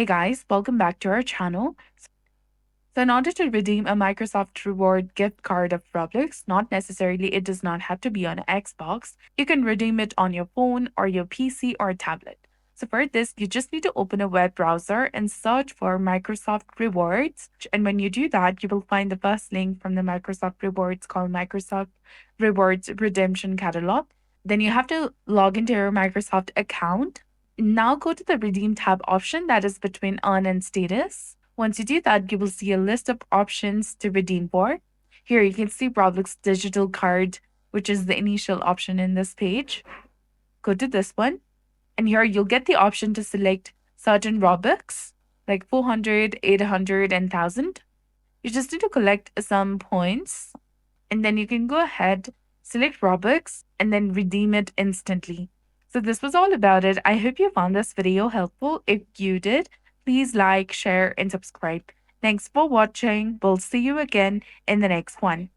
Hey guys, welcome back to our channel. So in order to redeem a Microsoft Reward gift card of Roblox, not necessarily it does not have to be on an Xbox. You can redeem it on your phone or your PC or tablet. So for this, you just need to open a web browser and search for Microsoft Rewards. And when you do that, you will find the first link from the Microsoft Rewards called Microsoft Rewards Redemption Catalog. Then you have to log into your Microsoft account. Now go to the Redeem tab option that is between Earn and Status. Once you do that, you will see a list of options to redeem for. Here you can see Roblox digital card, which is the initial option in this page. Go to this one, and here you'll get the option to select certain Robux, like 400, 800, and 1000. You just need to collect some points, and then you can go ahead, select Robux, and then redeem it instantly. So this was all about it. I hope you found this video helpful. If you did, please like, share, and subscribe. Thanks for watching. We'll see you again in the next one.